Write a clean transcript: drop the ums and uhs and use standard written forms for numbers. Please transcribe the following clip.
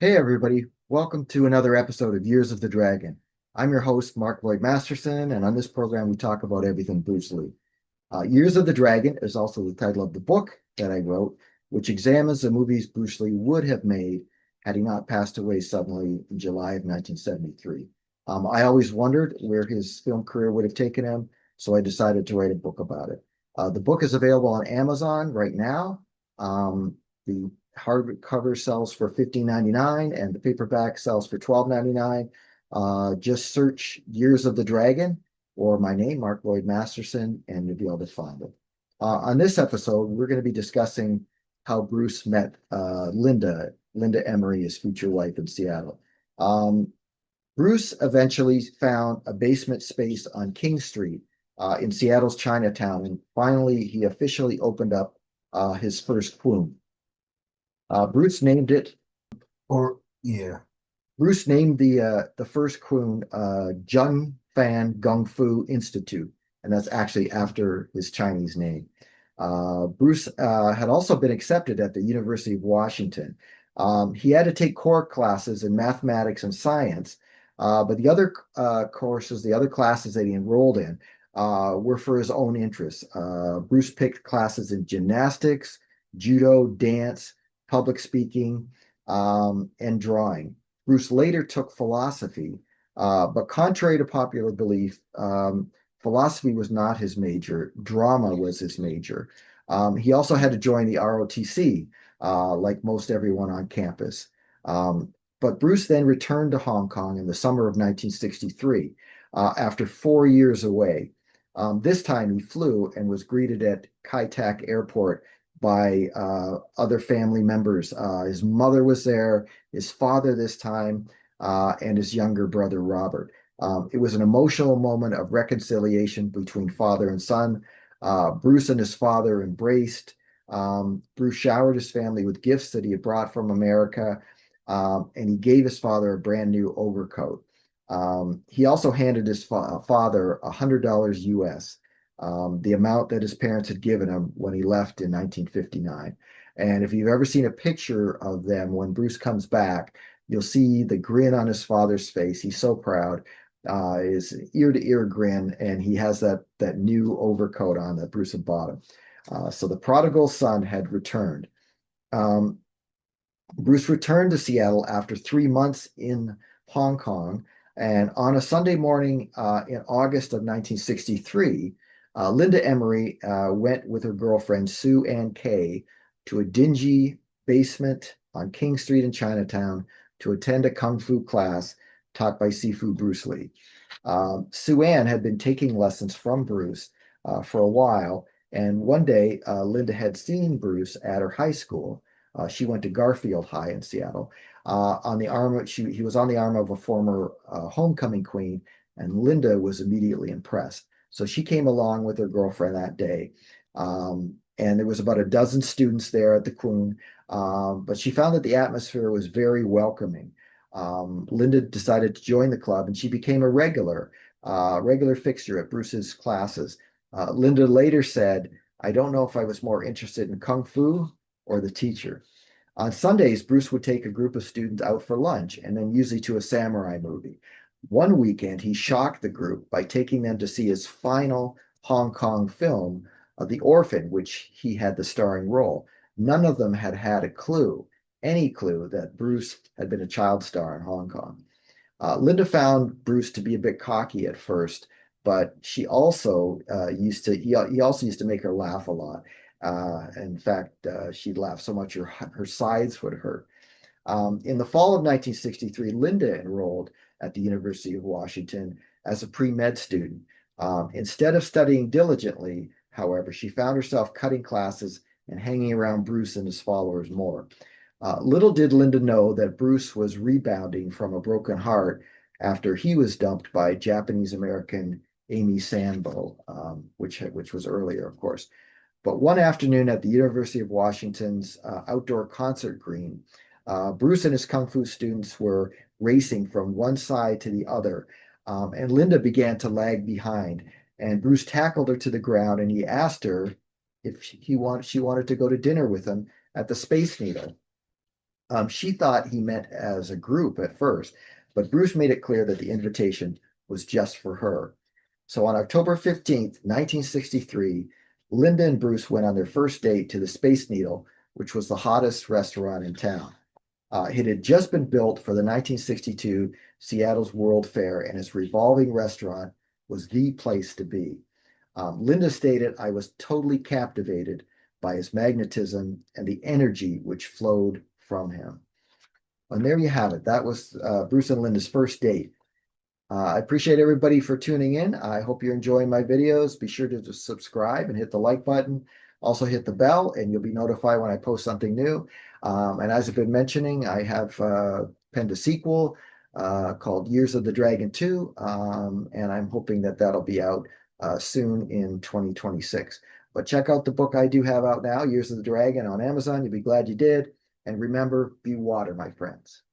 Hey everybody, welcome to another episode of Years of the Dragon. I'm your host, Mark Lloyd Masterson, and on this program we talk about everything Bruce Lee. Years of the Dragon is also the title of the book that I wrote, which examines the movies Bruce Lee would have made had he not passed away suddenly in July of 1973. I always wondered where his film career would have taken him, so I decided to write a book about it. The book is available on Amazon right now. The hardcover sells for $15.99 and the paperback sells for $12.99. Just search Years of the Dragon or my name, Mark Lloyd Masterson, and you'll be able to find it. On this episode, we're going to be discussing how Bruce met Linda Emery, his future wife in Seattle. Um, Bruce eventually found a basement space on King Street in Seattle's Chinatown, and finally he officially opened up his first kwoon. Bruce named it, Or yeah, Bruce named the first kwoon Jung Fan Gung Fu Institute, and that's actually after his Chinese name. Bruce had also been accepted at the University of Washington. He had to take core classes in mathematics and science, but the other courses, the other classes that he enrolled in, were for his own interests. Bruce picked classes in gymnastics, judo, dance, public speaking, and drawing. Bruce later took philosophy, but contrary to popular belief, philosophy was not his major. Drama was his major. He also had to join the ROTC, like most everyone on campus. But Bruce then returned to Hong Kong in the summer of 1963 after 4 years away. This time he flew and was greeted at Kai Tak Airport by other family members. His mother was there, his father this time, and his younger brother, Robert. It was an emotional moment of reconciliation between father and son. Bruce and his father embraced. Bruce showered his family with gifts that he had brought from America, and he gave his father a brand new overcoat. He also handed his father $100 US, the amount that his parents had given him when he left in 1959. And if you've ever seen a picture of them when Bruce comes back, you'll see the grin on his father's face. He's so proud, his ear to ear grin, and he has that new overcoat on that Bruce had bought him. So the prodigal son had returned. Um, Bruce returned to Seattle after 3 months in Hong Kong. And on a Sunday morning in August of 1963, Linda Emery went with her girlfriend, Sue Ann Kay, to a dingy basement on King Street in Chinatown to attend a kung fu class taught by Sifu Bruce Lee. Sue Ann had been taking lessons from Bruce for a while. And one day, Linda had seen Bruce at her high school. She went to Garfield High in Seattle. On the arm, he was on the arm of a former homecoming queen, and Linda was immediately impressed. So she came along with her girlfriend that day, and there was about a dozen students there at the Queen. But she found that the atmosphere was very welcoming. Linda decided to join the club, and she became a regular fixture at Bruce's classes. Linda later said, "I don't know if I was more interested in kung fu or the teacher." On Sundays, Bruce would take a group of students out for lunch and then usually to a samurai movie. One weekend, he shocked the group by taking them to see his final Hong Kong film, The Orphan, which he had the starring role. None of them had had a clue, any clue, that Bruce had been a child star in Hong Kong. Linda found Bruce to be a bit cocky at first, but she also he also used to make her laugh a lot. In fact, she'd laugh so much her sides would hurt. In the fall of 1963, Linda enrolled at the University of Washington as a pre-med student. Instead of studying diligently, however, she found herself cutting classes and hanging around Bruce and his followers more. Little did Linda know that Bruce was rebounding from a broken heart after he was dumped by Japanese American Amy Sanbo, which was earlier, of course. But one afternoon at the University of Washington's outdoor concert green, Bruce and his kung fu students were racing from one side to the other, and Linda began to lag behind. And Bruce tackled her to the ground, and he asked her if she wanted to go to dinner with him at the Space Needle. She thought he meant as a group at first, but Bruce made it clear that the invitation was just for her. So on October 15th, 1963, Linda and Bruce went on their first date to the Space Needle, which was the hottest restaurant in town. It had just been built for the 1962 Seattle's World Fair, and its revolving restaurant was the place to be. Linda stated, I was totally captivated by his magnetism and the energy which flowed from him. And there you have it. That was Bruce and Linda's first date. I appreciate everybody for tuning in. I hope you're enjoying my videos. Be sure to subscribe and hit the like button. Also hit the bell and you'll be notified when I post something new. And as I've been mentioning, I have penned a sequel called Years of the Dragon 2. And I'm hoping that that'll be out soon in 2026. But check out the book I do have out now, Years of the Dragon on Amazon. You'll be glad you did. And remember, be water, my friends.